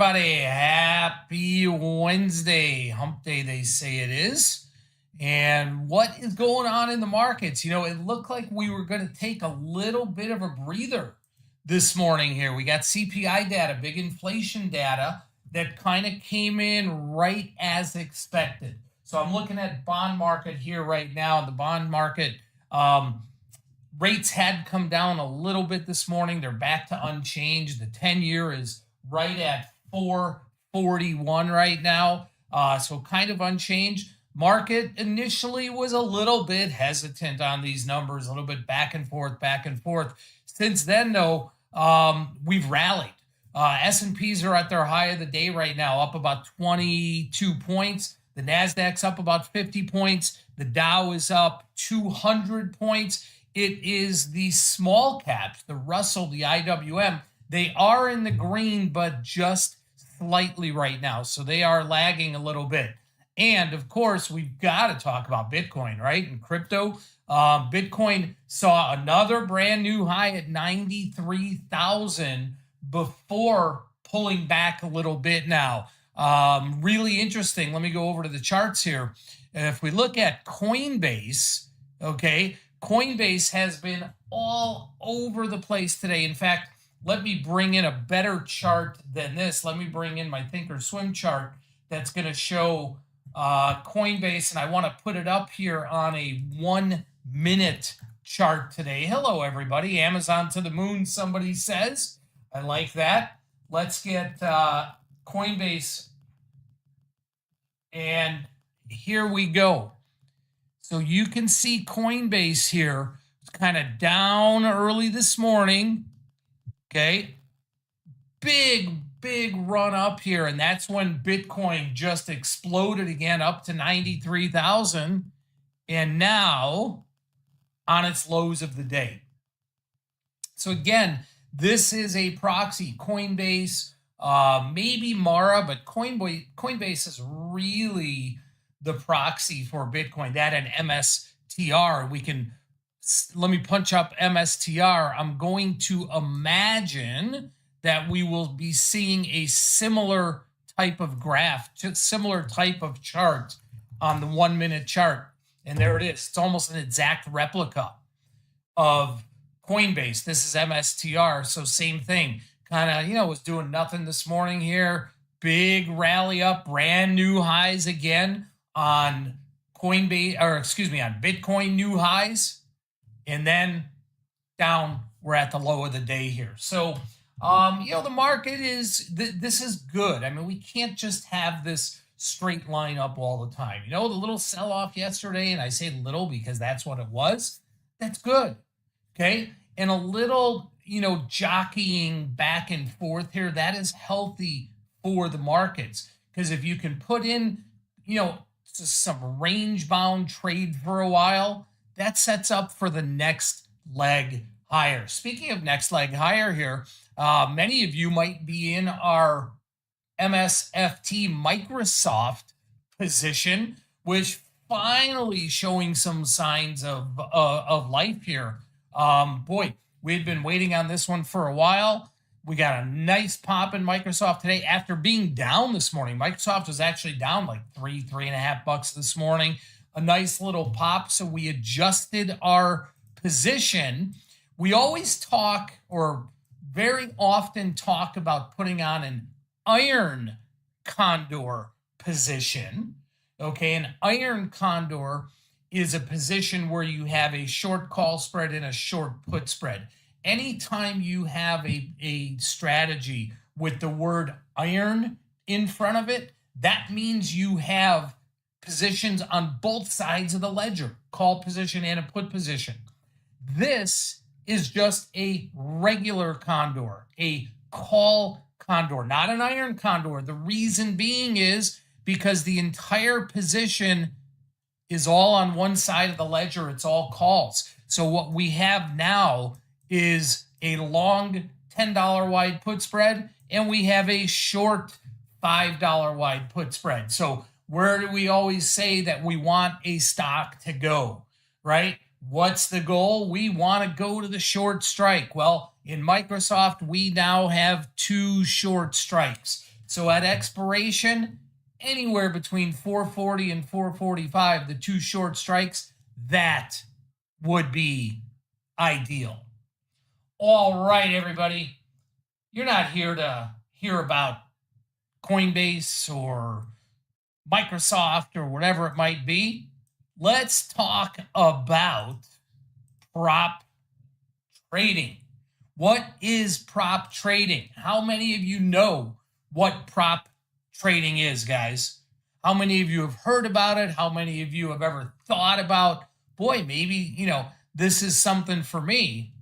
Everybody, happy Wednesday. Hump day, they say it is. And what is going on in the markets? It looked like we were going to take a little bit of a breather this morning here. We got CPI data, big inflation data that kind of came in right as expected. So I'm looking at bond market here right now. The bond market rates had come down a little bit this morning. They're back to unchanged. The 10-year is right at 441 right now. So kind of unchanged. Market initially was a little bit hesitant on these numbers, a little bit back and forth, back and forth. Since then, though, we've rallied. S&Ps are at their high of the day right now, up about 22 points. The NASDAQ's up about 50 points. The Dow is up 200 points. It is the small caps, the Russell, the IWM. They are in the green, but just slightly right now. So they are lagging a little bit. And of course, we've got to talk about Bitcoin, right? And crypto. Bitcoin saw another brand new high at 93,000 before pulling back a little bit now. Really interesting. Let me go over to the charts here. If we look at Coinbase, okay, Coinbase has been all over the place today. In fact, let me bring in a better chart than this. Let me bring in my Thinkorswim chart that's going to show Coinbase, and I want to put it up here on a 1 minute chart today. Hello, everybody. Amazon to the moon, somebody says. I like that. Let's get Coinbase, and here we go. So you can see Coinbase here. It's kind of down early this morning. Okay. Big run up here. And that's when Bitcoin just exploded again up to 93,000. And now on its lows of the day. So again, this is a proxy. Coinbase, maybe Mara, but Coinbase is really the proxy for Bitcoin. That and MSTR. Let me punch up MSTR. I'm going to imagine that we will be seeing a similar type of graph, similar type of chart on the 1 minute chart. And there it is. It's almost an exact replica of Coinbase. This is MSTR. So same thing. Kind of, was doing nothing this morning here. Big rally up, brand new highs again on Coinbase, or excuse me, on Bitcoin new highs. And then down, we're at the low of the day here. So, the market this is good. I mean, we can't just have this straight line up all the time. The little sell-off yesterday, and I say little because that's what it was. That's good, okay? And a little, jockeying back and forth here, that is healthy for the markets. Because if you can put in, some range-bound trade for a while, that sets up for the next leg higher. Speaking of next leg higher here, many of you might be in our MSFT Microsoft position, which finally showing some signs of life here. Boy, we'd been waiting on this one for a while. We got a nice pop in Microsoft today after being down this morning. Microsoft was actually down like $3.5 this morning. A nice little pop. So we adjusted our position. We always talk, or very often talk, about putting on an iron condor position. Okay, an iron condor is a position where you have a short call spread and a short put spread. Anytime you have a strategy with the word iron in front of it, that means you have positions on both sides of the ledger, call position and a put position. This is just a regular condor, a call condor, not an iron condor. The reason being is because the entire position is all on one side of the ledger. It's all calls. So what we have now is a long $10 wide put spread, and we have a short $5 wide put spread. So where do we always say that we want a stock to go, right? What's the goal? We want to go to the short strike. Well, in Microsoft, we now have two short strikes. So at expiration, anywhere between 440 and 445, the two short strikes, that would be ideal. All right, everybody. You're not here to hear about Coinbase or Microsoft or whatever it might be. Let's talk about prop trading. What is prop trading? How many of you know what prop trading is, guys? How many of you have heard about it? How many of you have ever thought about, boy, maybe, this is something for me?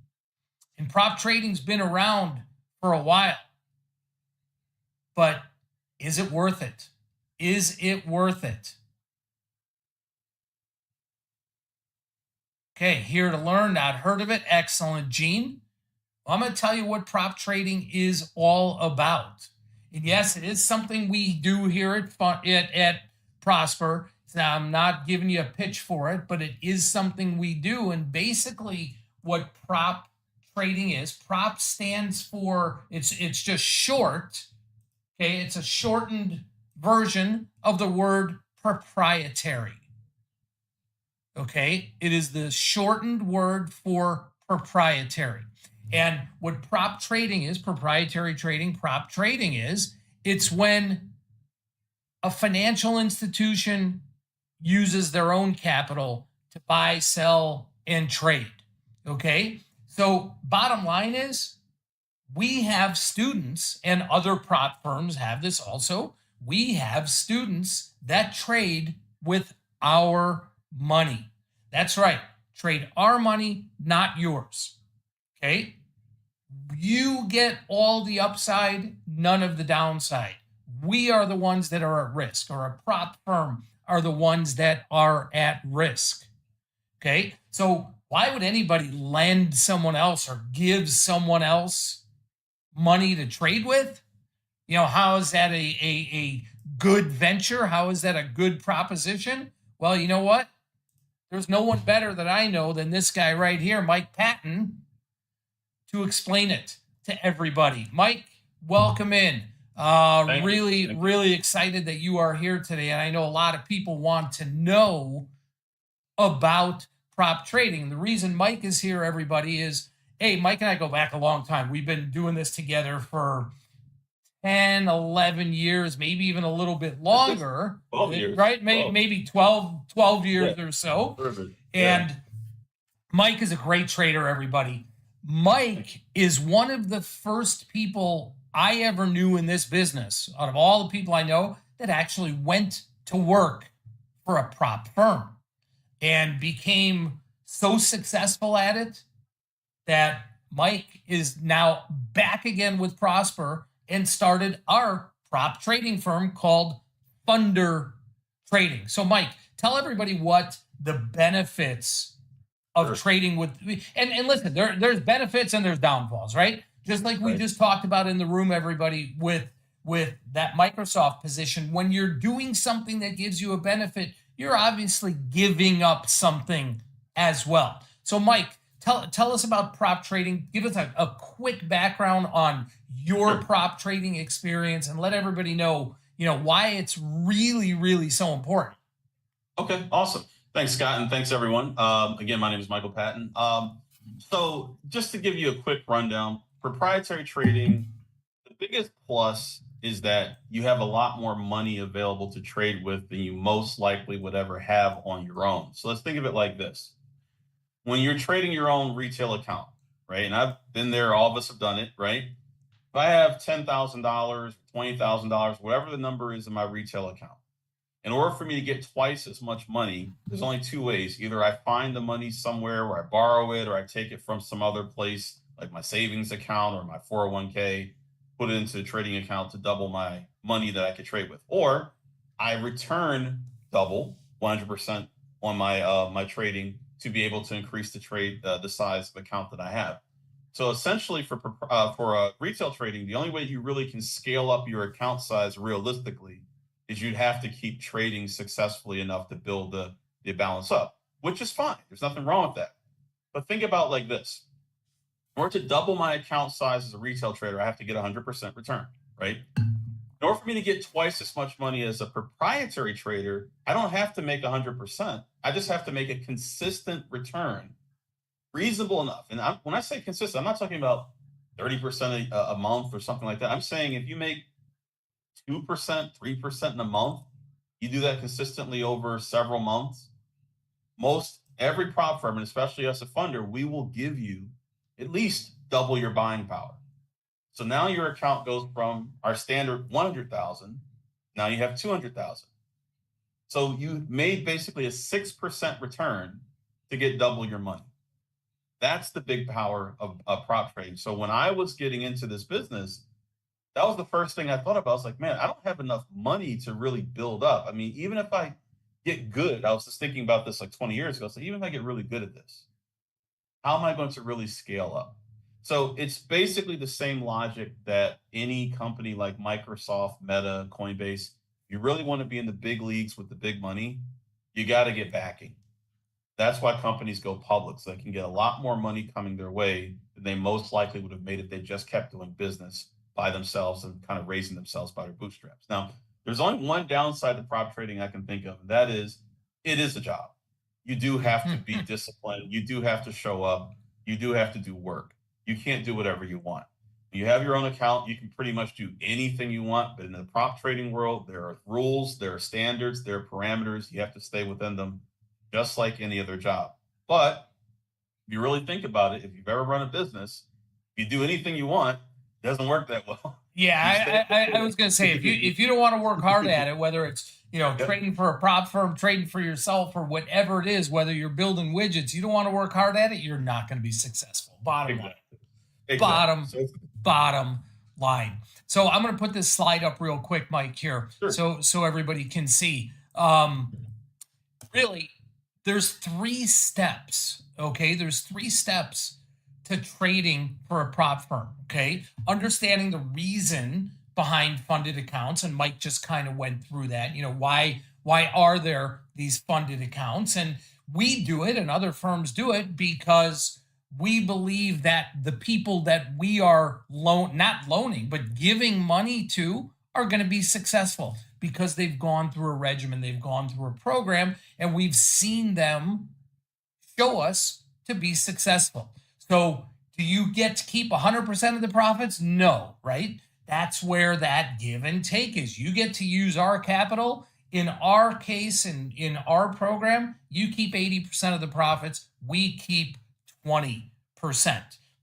And prop trading's been around for a while. But is it worth it? Is it worth it? Okay, here to learn, not heard of it. Excellent, Gene. Well, I'm going to tell you what prop trading is all about. And yes, it is something we do here at Prosper. Now, I'm not giving you a pitch for it, but it is something we do. And basically, what prop trading is, prop stands for, it's just short. Okay, it's a shortened version of the word proprietary. Okay, it is the shortened word for proprietary. And what prop trading is, proprietary trading, prop trading is, it's when a financial institution uses their own capital to buy, sell, and trade. Okay, so bottom line is, we have students, and other prop firms have this also. We have students that trade with our money. That's right. Trade our money, not yours. Okay? You get all the upside, none of the downside. We are the ones that are at risk, or a prop firm are the ones that are at risk. Okay? So why would anybody lend someone else or give someone else money to trade with? How is that a good venture? How is that a good proposition? Well, you know what? There's no one better that I know than this guy right here, Mike Patton, to explain it to everybody. Mike, welcome in. Really excited that you are here today. And I know a lot of people want to know about prop trading. The reason Mike is here, everybody, is, hey, Mike and I go back a long time. We've been doing this together for 10, 11 years, maybe even a little bit longer. 12 years. Right? Maybe 12 years or so. Perfect. And Mike is a great trader, everybody. Mike is one of the first people I ever knew in this business, out of all the people I know, that actually went to work for a prop firm and became so successful at it that Mike is now back again with Prosper and started our prop trading firm called Thunder Trading. So, Mike, tell everybody what the benefits of trading with, and listen, there's benefits and there's downfalls, right? Just like we just talked about in the room, everybody, with that Microsoft position. When you're doing something that gives you a benefit, you're obviously giving up something as well. So, Mike, tell us about prop trading. Give us a quick background on your prop trading experience, and let everybody know, why it's really, really so important. Okay, awesome. Thanks, Scott, and thanks, everyone. Again, my name is Michael Patton. So just to give you a quick rundown, proprietary trading, the biggest plus is that you have a lot more money available to trade with than you most likely would ever have on your own. So let's think of it like this. When you're trading your own retail account, right? And I've been there, all of us have done it, right? If I have $10,000, $20,000, whatever the number is in my retail account, in order for me to get twice as much money, there's only two ways. Either I find the money somewhere where I borrow it, or I take it from some other place, like my savings account or my 401k, put it into a trading account to double my money that I could trade with. Or I return double, 100% on my trading to be able to increase the size of account that I have. So essentially, for retail trading, the only way you really can scale up your account size realistically is you'd have to keep trading successfully enough to build the balance up, which is fine. There's nothing wrong with that. But think about like this. In order to double my account size as a retail trader, I have to get 100% return, right? In order for me to get twice as much money as a proprietary trader, I don't have to make 100%. I just have to make a consistent return, reasonable enough. And when I say consistent, I'm not talking about 30% a month or something like that. I'm saying if you make 2%, 3% in a month, you do that consistently over several months. Most every prop firm, and especially us a funder, we will give you at least double your buying power. So now your account goes from our standard 100,000, now you have 200,000. So you made basically a 6% return to get double your money. That's the big power of prop trading. So when I was getting into this business, that was the first thing I thought about. I was like, man, I don't have enough money to really build up. I mean, even if I get good, I was just thinking about this like 20 years ago. So even if I get really good at this, how am I going to really scale up? So it's basically the same logic that any company like Microsoft, Meta, Coinbase, you really want to be in the big leagues with the big money, you got to get backing. That's why companies go public, so they can get a lot more money coming their way than they most likely would have made if they just kept doing business by themselves and kind of raising themselves by their bootstraps. Now, there's only one downside to prop trading I can think of, and that is it is a job. You do have to be disciplined. You do have to show up. You do have to do work. You can't do whatever you want. When you have your own account, you can pretty much do anything you want. But in the prop trading world, there are rules, there are standards, there are parameters. You have to stay within them, just like any other job. But if you really think about it, if you've ever run a business, if you do anything you want, it doesn't work that well. Yeah, I was going to say if you don't want to work hard at it, whether it's Yep. trading for a prop firm, trading for yourself, or whatever it is, whether you're building widgets, you don't want to work hard at it, you're not going to be successful. Bottom line. Exactly. Bottom So bottom line. So I'm going to put this slide up real quick, Mike, here, Sure. so everybody can see. Really, there's 3 steps. Okay, there's 3 steps to trading for a prop firm. Okay, understanding the reason behind funded accounts, and Mike just kind of went through that. Why are there these funded accounts? And we do it, and other firms do it because we believe that the people that we are not loaning, but giving money to are going to be successful because they've gone through a regimen, they've gone through a program, and we've seen them show us to be successful. So, do you get to keep 100% of the profits? No, right? That's where that give and take is. You get to use our capital. In our case, in our program, you keep 80% of the profits. We keep 20%.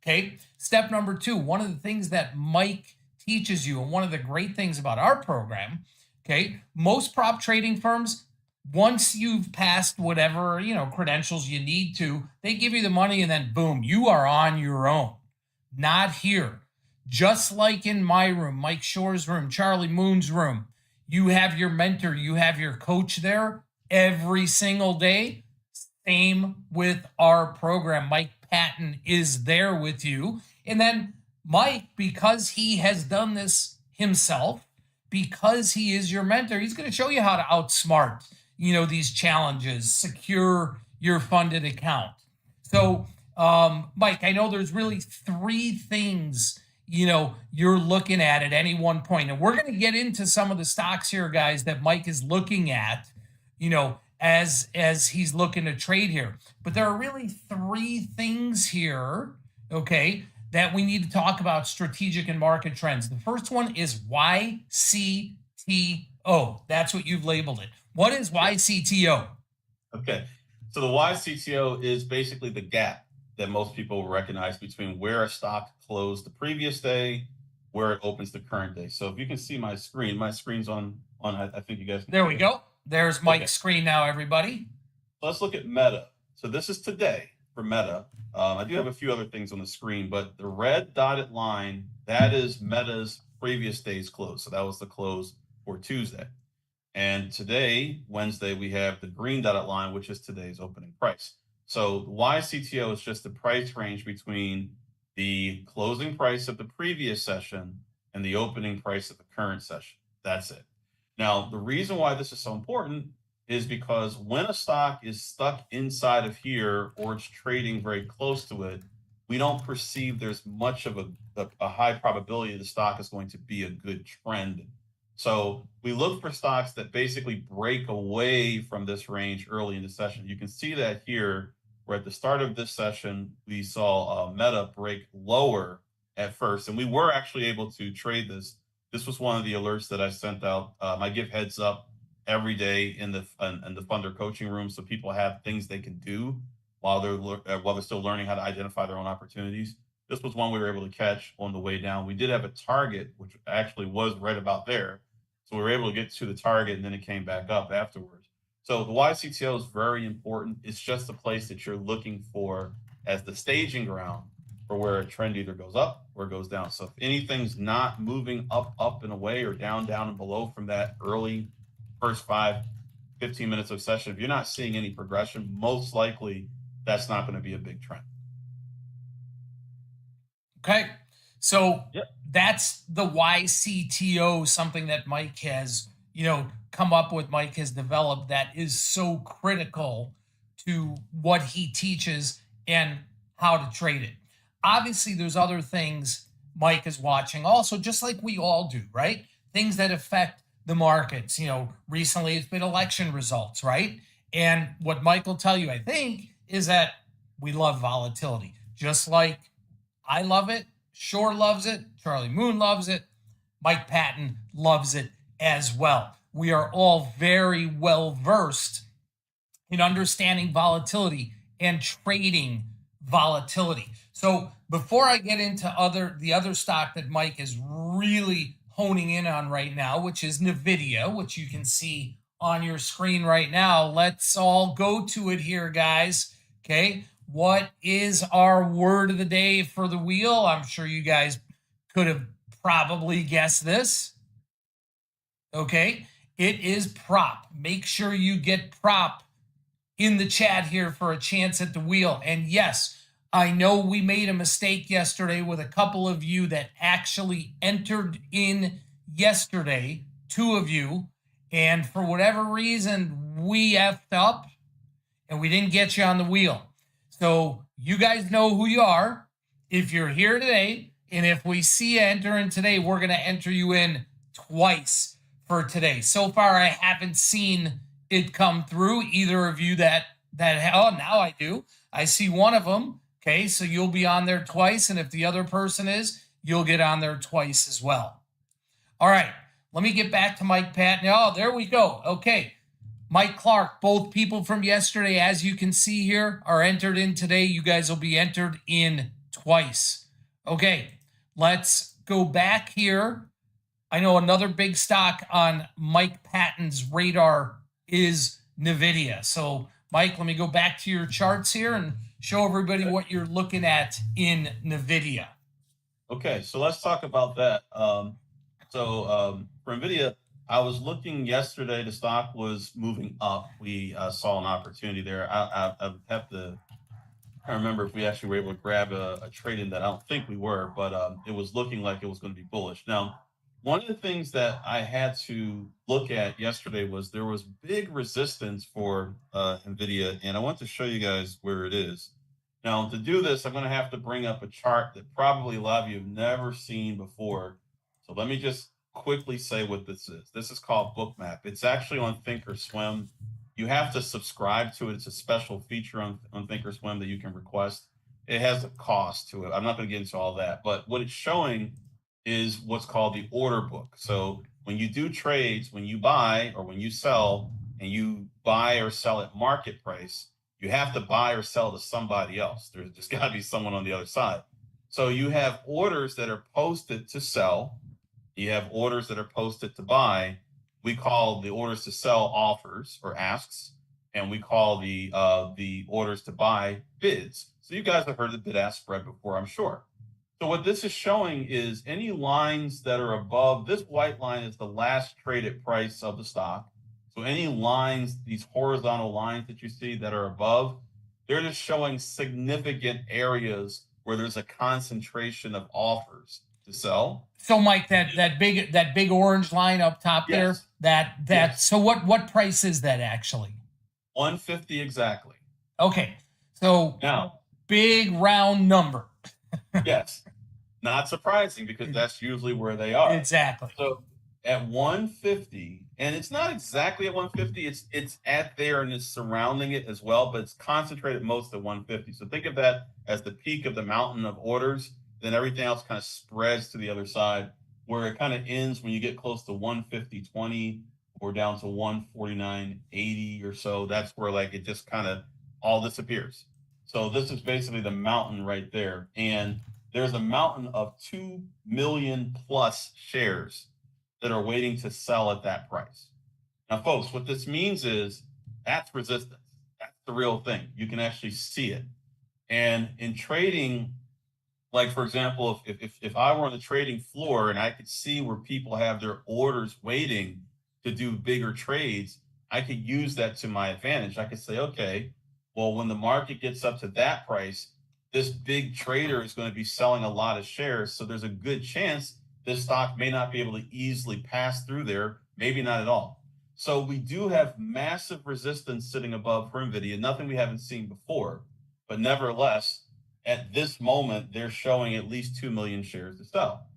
Okay. Step number 2, one of the things that Mike teaches you, and one of the great things about our program, okay, most prop trading firms, once you've passed whatever credentials you need to, they give you the money and then boom, you are on your own. Not here. Just like in my room, Mike Shore's room, Charlie Moon's room, you have your mentor, you have your coach there every single day. Same with our program. Mike Patton is there with you. And then Mike, because he has done this himself, because he is your mentor, he's going to show you how to outsmart, these challenges, secure your funded account. So, Mike, I know there's really 3 things, you're looking at any one point. And we're going to get into some of the stocks here, guys, that Mike is looking at, as he's looking to trade here. But there are really 3 things here, okay, that we need to talk about: strategic and market trends. The first one is YCTO. That's what you've labeled it. What is YCTO? Okay. So the YCTO is basically the gap that most people recognize between where a stock closed the previous day, where it opens the current day. So if you can see my screen's on I think you guys can There we go. There's Mike's screen now, everybody. So let's look at Meta. So this is today for Meta. I do have a few other things on the screen, but the red dotted line, that is Meta's previous day's close. So that was the close for Tuesday. And today, Wednesday, we have the green dotted line, which is today's opening price. So the YCTO is just the price range between the closing price of the previous session and the opening price of the current session. That's it. Now, the reason why this is so important is because when a stock is stuck inside of here or it's trading very close to it, we don't perceive there's much of a high probability the stock is going to be a good trend So we look for stocks that basically break away from this range early in the session. You can see that here, where at the start of this session, we saw Meta break lower at first, and we were actually able to trade this. This was one of the alerts that I sent out. I give heads up every day in the funder coaching room, so people have things they can do while they're still learning how to identify their own opportunities. This was one we were able to catch on the way down. We did have a target, which actually was right about there. So we were able to get to the target and then it came back up afterwards. So the YCTO is very important. It's just a place that you're looking for as the staging ground for where a trend either goes up or goes down. So if anything's not moving up and away or down and below from that early first 15 minutes of session, if you're not seeing any progression, most likely that's not going to be a big trend. Okay. So Yep. that's the YCTO, something that Mike has, come up with, Mike has developed that is so critical to what he teaches and how to trade it. Obviously, there's other things Mike is watching also, just like we all do, right? Things that affect the markets. Recently it's been election results, right? And what Mike will tell you, I think, is that we love volatility. Just like I love it, Shore loves it, Charlie Moon loves it, Mike Patton loves it as well. We are all very well versed in understanding volatility and trading volatility. So before I get into the other stock that Mike is really honing in on right now, which is NVIDIA, which you can see on your screen right now, let's all go to it here, guys. Okay. What is our word of the day for the wheel? I'm sure you guys could have probably guessed this. Okay. It is prop. Make sure you get prop in the chat here for a chance at the wheel. And yes, I know we made a mistake yesterday with a couple of you that actually entered in yesterday, 2 of you, and for whatever reason, we effed up and we didn't get you on the wheel. So you guys know who you are. If you're here today, and if we see you enter in today, we're going to enter you in twice for today. So far, I haven't seen it come through. Either of you that oh, now I do. I see one of them. Okay, so you'll be on there twice, and if the other person is, you'll get on there twice as well. All right, let me get back to Mike Patton. Oh, there we go. Okay. Mike Clark, both people from yesterday, as you can see here, are entered in today. You guys will be entered in twice. Okay, let's go back here. I know another big stock on Mike Patton's radar is NVIDIA. So, Mike, let me go back to your charts here and show everybody what you're looking at in NVIDIA. Okay, so let's talk about that. For NVIDIA, I was looking yesterday, the stock was moving up. We saw an opportunity there. I have to, I remember if we actually were able to grab a trade in that. I don't think we were, but it was looking like it was going to be bullish. Now, one of the things that I had to look at yesterday was there was big resistance for NVIDIA, and I want to show you guys where it is. Now, to do this, I'm going to have to bring up a chart that probably a lot of you have never seen before. So let me just quickly say what this is. This is called Bookmap. It's actually on Thinkorswim. You have to subscribe to it. It's a special feature on Thinkorswim that you can request. It has a cost to it. I'm not going to get into all that, but what it's showing is what's called the order book. So when you do trades, when you buy or when you sell, and you buy or sell at market price, you have to buy or sell to somebody else. There's just got to be someone on the other side. So you have orders that are posted to sell. You have orders that are posted to buy. We call the orders to sell offers or asks, and we call the orders to buy bids. So you guys have heard the bid-ask spread before, I'm sure. So what this is showing is any lines that are above this white line is the last traded price of the stock. So any lines, these horizontal lines that you see that are above, they're just showing significant areas where there's a concentration of offers to sell. So, Mike, that big orange line up top there, yes. So what price is that actually? 150 exactly. Okay, so now big round number. Yes, not surprising because that's usually where they are. Exactly. So at 150, and it's not exactly at 150. It's at there and it's surrounding it as well, but it's concentrated most at 150. So think of that as the peak of the mountain of orders. Then everything else kind of spreads to the other side, where it kind of ends when you get close to 150.20 or down to 149.80 or so. That's where like it just kind of all disappears. So this is basically the mountain right there, and there's a mountain of 2 million plus shares that are waiting to sell at that price. Now, folks, what this means is that's resistance. That's the real thing. You can actually see it. And in trading, like for example, if I were on the trading floor and I could see where people have their orders waiting to do bigger trades, I could use that to my advantage. I could say, okay, well, when the market gets up to that price, this big trader is going to be selling a lot of shares. So there's a good chance this stock may not be able to easily pass through there, maybe not at all. So we do have massive resistance sitting above for NVIDIA, nothing we haven't seen before. But nevertheless, at this moment, they're showing at least 2 million shares to sell.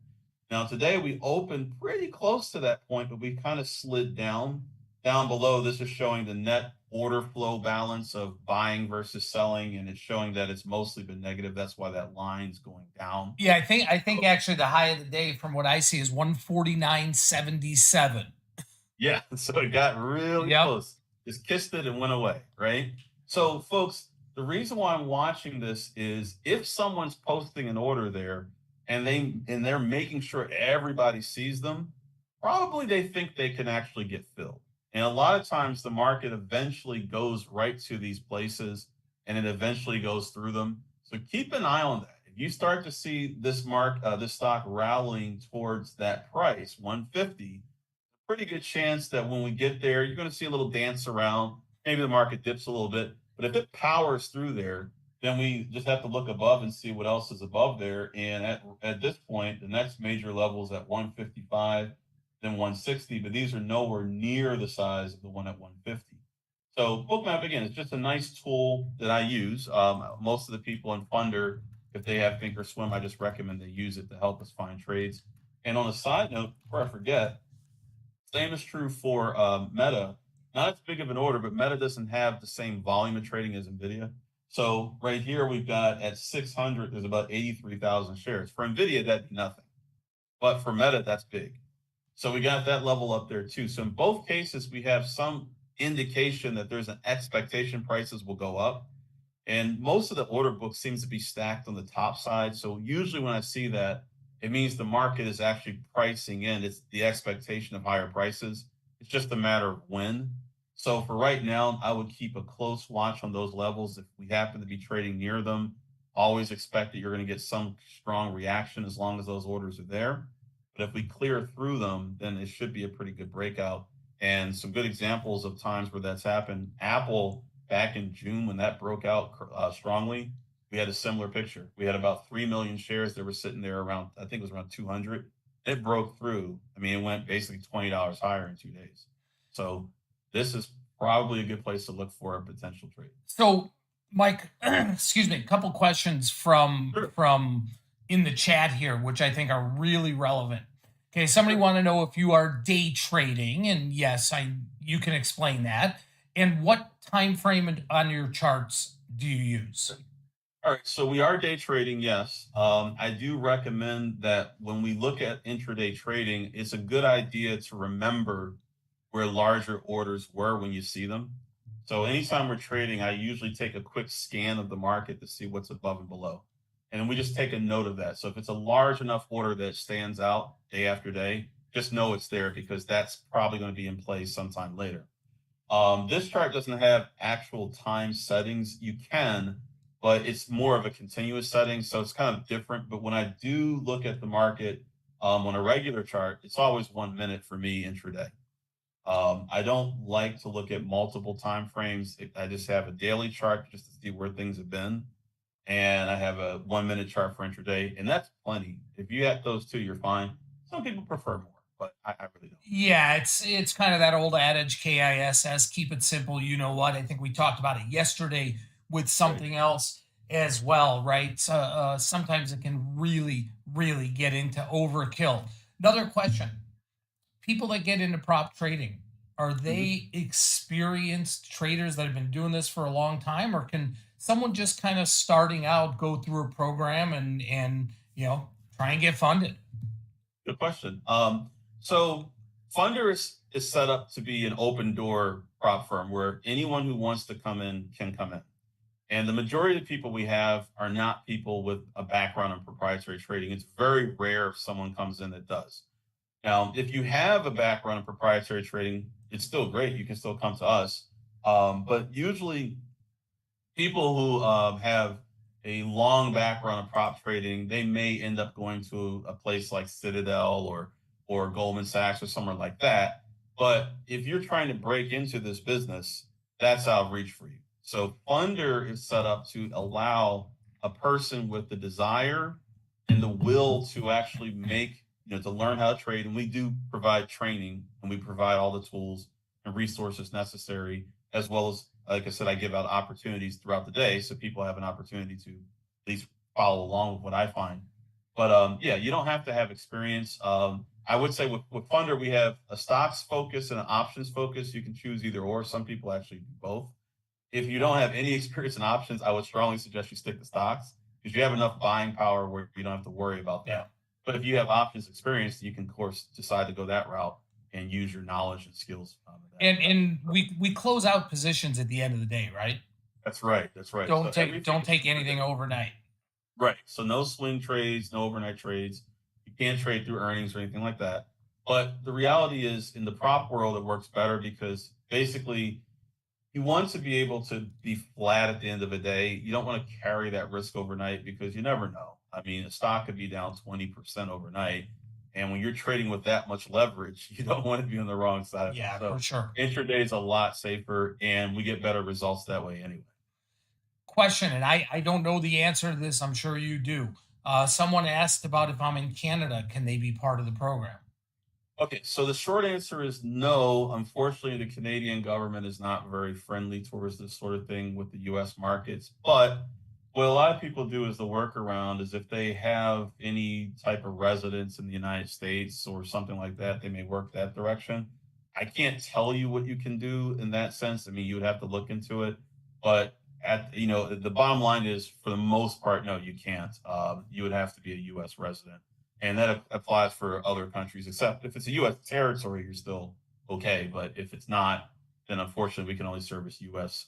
Now, today we opened pretty close to that point, but we kind of slid down. Down below, this is showing the net order flow balance of buying versus selling, and it's showing that it's mostly been negative. That's why that line's going down. Yeah, I think actually the high of the day from what I see is 149.77. Yeah, so it got really Yep. close. Just kissed it and went away, right? So, folks, the reason why I'm watching this is if someone's posting an order there and they're making sure everybody sees them, probably they think they can actually get filled. And a lot of times the market eventually goes right to these places and it eventually goes through them. So keep an eye on that. If you start to see this stock rallying towards that price, 150, pretty good chance that when we get there, you're going to see a little dance around. Maybe the market dips a little bit, but if it powers through there, then we just have to look above and see what else is above there. And at this point, the next major level is at 155, then 160, but these are nowhere near the size of the one at 150. So Bookmap again, it's just a nice tool that I use. Most of the people in Funder, if they have Thinkorswim, I just recommend they use it to help us find trades. And on a side note, before I forget, same is true for Meta. Not as big of an order, but Meta doesn't have the same volume of trading as NVIDIA. So right here, we've got at 600, there's about 83,000 shares. For NVIDIA, that'd be nothing. But for Meta, that's big. So we got that level up there too. So in both cases, we have some indication that there's an expectation prices will go up. And most of the order book seems to be stacked on the top side. So usually when I see that, it means the market is actually pricing in. It's the expectation of higher prices. It's just a matter of when. So for right now, I would keep a close watch on those levels. If we happen to be trading near them, always expect that you're going to get some strong reaction as long as those orders are there. But if we clear through them, then it should be a pretty good breakout. And some good examples of times where that's happened. Apple back in June when that broke out strongly, we had a similar picture. We had about 3 million shares that were sitting there around, I think it was around 200. It broke through. I mean, it went basically $20 higher in 2 days. So this is probably a good place to look for a potential trade. So, Mike, excuse me, a couple questions from Sure. from in the chat here, which I think are really relevant. Okay, somebody Sure. want to know if you are day trading, and yes, you can explain that. And what time frame on your charts do you use? All right, so we are day trading, yes. I do recommend that when we look at intraday trading, it's a good idea to remember where larger orders were when you see them. So anytime we're trading, I usually take a quick scan of the market to see what's above and below. And we just take a note of that. So if it's a large enough order that stands out day after day, just know it's there because that's probably going to be in place sometime later. This chart doesn't have actual time settings. You can, but it's more of a continuous setting. So it's kind of different. But when I do look at the market on a regular chart, it's always 1 minute for me intraday. I don't like to look at multiple time frames. I just have a daily chart just to see where things have been. And I have a 1 minute chart for intraday, and that's plenty. If you have those two, you're fine. Some people prefer more, but I really don't. Yeah, it's kind of that old adage, KISS, keep it simple. You know what? I think we talked about it yesterday with Right. something else as well, right? Sometimes it can really, really get into overkill. Another question. people that get into prop trading, are Mhm. they experienced traders that have been doing this for a long time, or can someone just kind of starting out go through a program and try and get funded? Good question. So Funder is set up to be an open door prop firm where anyone who wants to come in can come in. And the majority of the people we have are not people with a background in proprietary trading. It's very rare if someone comes in that does. Now, if you have a background in proprietary trading, it's still great. You can still come to us. But usually people who have a long background in prop trading, they may end up going to a place like Citadel or Goldman Sachs or somewhere like that. But if you're trying to break into this business, that's outreach for you. So Funder is set up to allow a person with the desire and the will to actually make, to learn how to trade. And we do provide training and we provide all the tools and resources necessary, as well as, like I said, I give out opportunities throughout the day so people have an opportunity to at least follow along with what I find. But yeah, you don't have to have experience. I would say with Funder, we have a stocks focus and an options focus. You can choose either or. Some people actually do both. If you don't have any experience in options, I would strongly suggest you stick to stocks because you have enough buying power where you don't have to worry about Yeah. that. But if you have options experience, you can, of course, decide to go that route and use your knowledge and skills of that. And we close out positions at the end of the day, right? That's right. That's right. So Don't everything is take per anything day. overnight. Right. So no swing trades, no overnight trades. You can't trade through earnings or anything like that. But the reality is, in the prop world, it works better because basically you want to be able to be flat at the end of the day. You don't want to carry that risk overnight because you never know. I mean, a stock could be down 20% overnight. And when you're trading with that much leverage, you don't want to be on the wrong side of it. Yeah, for So sure. intraday is a lot safer and we get better results that way anyway. Question, and I don't know the answer to this. I'm sure you do. Someone asked about if I'm in Canada, can they be part of the program? Okay, so the short answer is no. Unfortunately, the Canadian government is not very friendly towards this sort of thing with the US markets. But what a lot of people do is the workaround is if they have any type of residence in the United States or something like that, they may work that direction. I can't tell you what you can do in that sense. I mean, you would have to look into it. But the bottom line is for the most part, no, you can't. You would have to be a US resident and that applies for other countries. Except if it's a U.S. territory, you're still okay. But if it's not, then unfortunately we can only service U.S.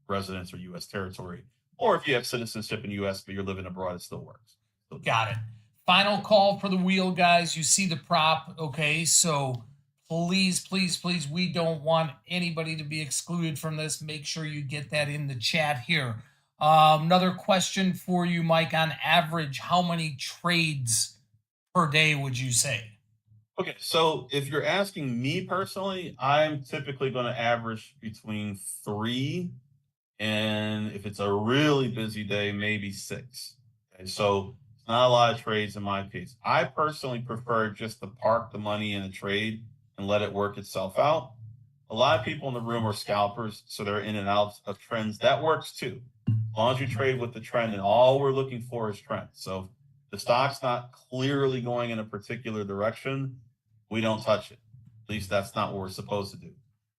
Residents or U.S. territory. Or if you have citizenship in U.S. but you're living abroad, it still works. Still good. Got it. Final call for the wheel, guys. You see the prop. Okay. So please, please, please, we don't want anybody to be excluded from this. Make sure you get that in the chat here. Another question for you, Mike. On average, how many trades per day would you say? Okay, so if you're asking me personally, I'm typically going to average between three and if it's a really busy day, maybe six. Okay, so it's not a lot of trades in my case. I personally prefer just to park the money in a trade and let it work itself out. A lot of people in the room are scalpers, so they're in and out of trends. That works too. As long as you trade with the trend, and all we're looking for is trend. So if the stock's not clearly going in a particular direction, we don't touch it. At least that's not what we're supposed to do.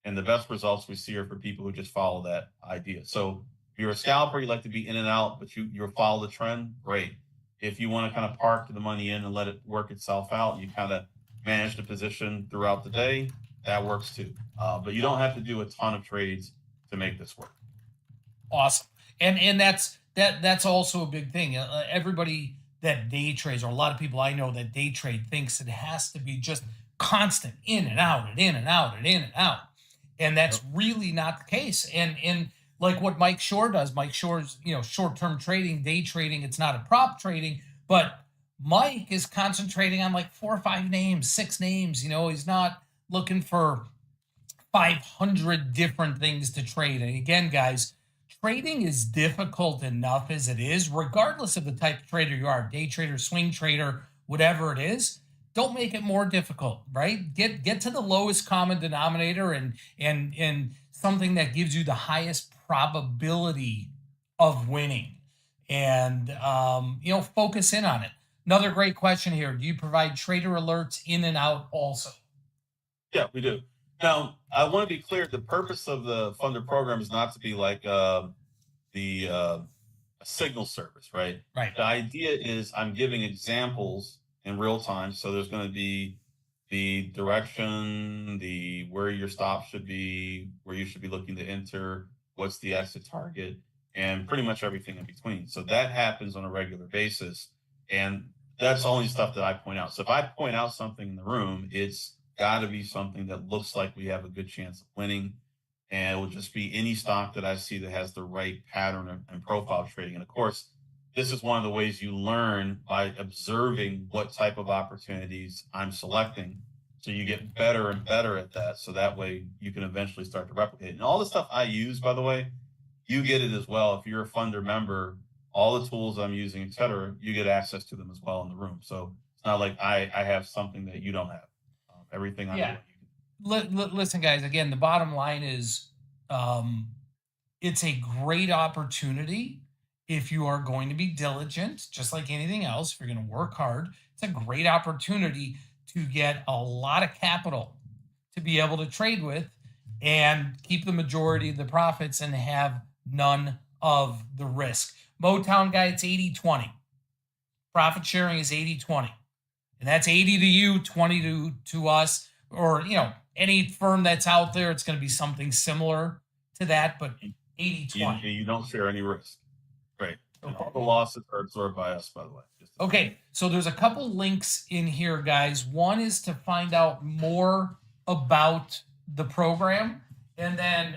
And the best results we see are for people who just follow that idea. So if you're a scalper, you like to be in and out, but you follow the trend, great. If you want to kind of park the money in and let it work itself out, you kind of manage the position throughout the day, that works too. But you don't have to do a ton of trades to make this work. Awesome. And that's also a big thing. Everybody that day trades, or a lot of people I know that day trade, thinks it has to be just constant in and out and in and out and in and out. And that's Yep. really not the case. And like what Mike Shore does, Mike Shore's, short-term trading, day trading, it's not a prop trading, but Mike is concentrating on like 4 or 5 names, 6 names. He's not looking for 500 different things to trade. And again, guys, trading is difficult enough as it is, regardless of the type of trader you are, day trader, swing trader, whatever it is. Don't make it more difficult, right? Get to the lowest common denominator and something that gives you the highest probability of winning. And focus in on it. Another great question here. Do you provide trader alerts in and out also? Yeah, we do. Now, I want to be clear. The purpose of the funder program is not to be like the a signal service, right? Right. The idea is I'm giving examples in real time. So there's going to be the direction, the where your stop should be, where you should be looking to enter, what's the exit target, and pretty much everything in between. So that happens on a regular basis. And that's only stuff that I point out. So if I point out something in the room, it's got to be something that looks like we have a good chance of winning, and it will just be any stock that I see that has the right pattern and profile trading. And of course, this is one of the ways you learn by observing what type of opportunities I'm selecting. So you get better and better at that. So that way you can eventually start to replicate. And all the stuff I use, by the way, you get it as well. If you're a funder member, all the tools I'm using, et cetera, you get access to them as well in the room. So it's not like I have something that you don't have. Everything I'm doing, Listen, guys, again, the bottom line is it's a great opportunity if you are going to be diligent, just like anything else. If you're going to work hard, it's a great opportunity to get a lot of capital to be able to trade with and keep the majority of the profits and have none of the risk. Motown guy, it's 80-20. Profit sharing is 80-20. And that's 80 to you, 20 to us, or, any firm that's out there, it's going to be something similar to that, but 80-20. You don't share any risk. Right. And all the losses are absorbed by us, by the way. Okay, so there's a couple links in here, guys. One is to find out more about the program. And then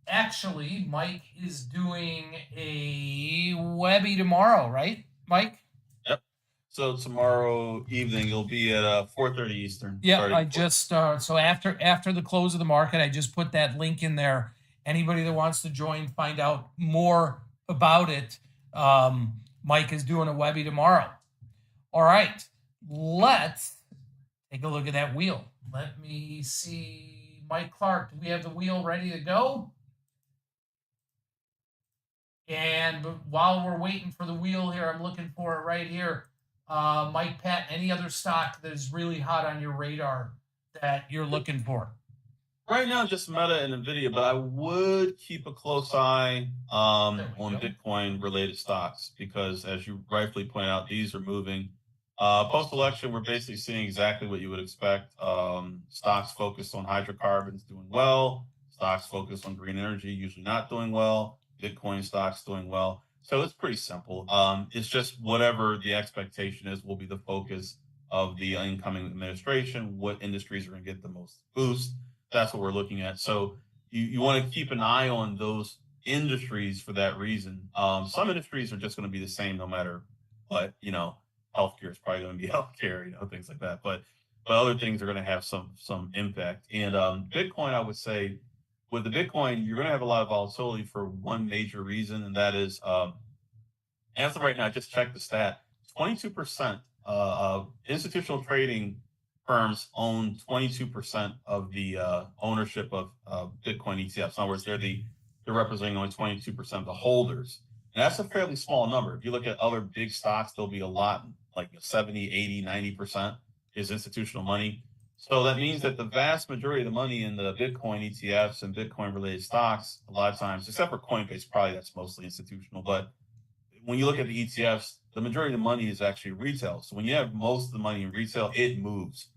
actually, Mike is doing a Webby tomorrow, right, Mike? Yep. So tomorrow evening, you'll be at 4:30 Eastern. Yeah, I just, so after the close of the market, I just put that link in there. Anybody that wants to join, find out more about it, Mike is doing a Webby tomorrow. All right, let's take a look at that wheel. Let me see, Mike Clark, do we have the wheel ready to go? And while we're waiting for the wheel here, I'm looking for it right here. Mike, Pat, any other stock that is really hot on your radar that you're looking for? Right now, just Meta and Nvidia, but I would keep a close eye on Bitcoin-related stocks because, as you rightfully point out, these are moving. Post-election, we're basically seeing exactly what you would expect. Stocks focused on hydrocarbons doing well. Stocks focused on green energy usually not doing well. Bitcoin stocks doing well. So it's pretty simple. It's just whatever the expectation is will be the focus of the incoming administration. What industries are going to get the most boost? That's what we're looking at. So you want to keep an eye on those industries for that reason. Some industries are just going to be the same no matter what. Healthcare is probably going to be healthcare, things like that. But other things are going to have some impact. And Bitcoin, I would say, with the Bitcoin, you're going to have a lot of volatility for one major reason, and that is, as of right now, I just checked the stat, 22% of institutional trading firms own 22% of the ownership of Bitcoin ETFs. In other words, they're representing only 22% of the holders. And that's a fairly small number. If you look at other big stocks, there'll be a lot, like 70, 80, 90% is institutional money. So that means that the vast majority of the money in the Bitcoin ETFs and Bitcoin related stocks, a lot of times, except for Coinbase, probably that's mostly institutional. But when you look at the ETFs, the majority of the money is actually retail. So when you have most of the money in retail, it moves.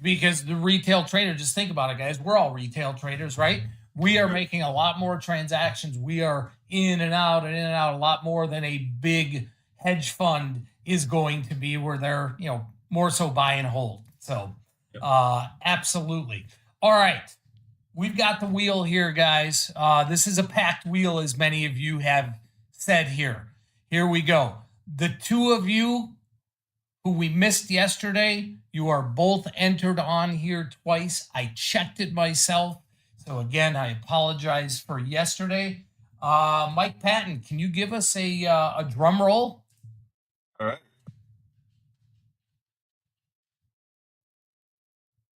Because the retail trader, just think about it, guys. We're all retail traders, right? We are making a lot more transactions. We are in and out a lot more than a big hedge fund is going to be, where they're, more so buy and hold. So absolutely. All right. We've got the wheel here, guys. This is a packed wheel, as many of you have said here. Here we go. The two of you who we missed yesterday, you are both entered on here twice. I checked it myself. So again, I apologize for yesterday. Mike Patton, can you give us a drum roll? All right.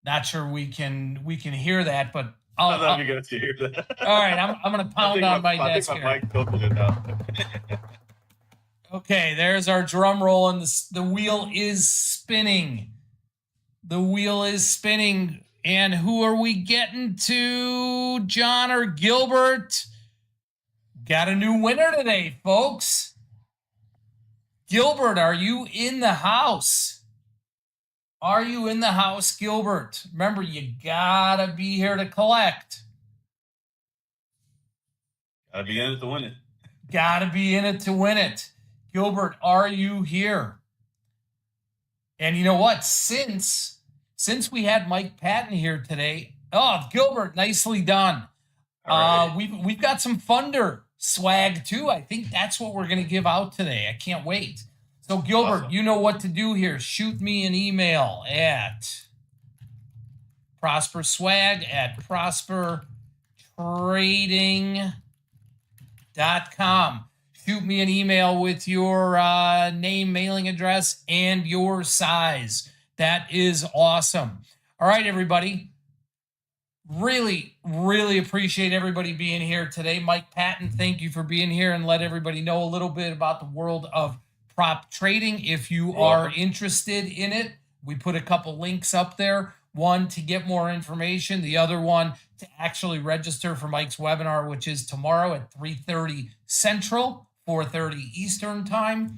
Not sure we can hear that, but I don't know if you get to hear that. All right, I'm going to pound on my desk here. I think my mic filtered it out. Okay, there's our drum roll, and the wheel is spinning. The wheel is spinning. And who are we getting to, John or Gilbert? Got a new winner today, folks. Gilbert, are you in the house? Are you in the house, Gilbert? Remember, you gotta be here to collect. Gotta be in it to win it. Gotta be in it to win it. Gilbert, are you here? And you know what? Since we had Mike Patton here today, oh, Gilbert, nicely done. All right. We've got some Funder swag too. I think that's what we're gonna give out today. I can't wait. So Gilbert, Awesome. you know what to do here. Shoot me an email at prospertrading.com. Shoot me an email with your name, mailing address, and your size. That is awesome. All right, everybody. Really, really appreciate everybody being here today. Mike Patton, thank you for being here and let everybody know a little bit about the world of prop trading. If you are interested in it, we put a couple links up there. One to get more information, the other one to actually register for Mike's webinar, which is tomorrow at 3:30 Central, 4:30 Eastern time.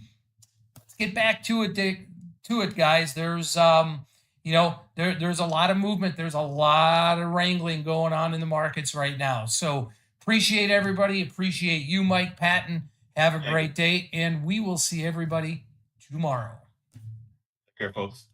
Let's get back to it, guys. There's there's a lot of movement. There's a lot of wrangling going on in the markets right now. So appreciate everybody. Appreciate you, Mike Patton. Have a great day, and we will see everybody tomorrow. Take care, folks.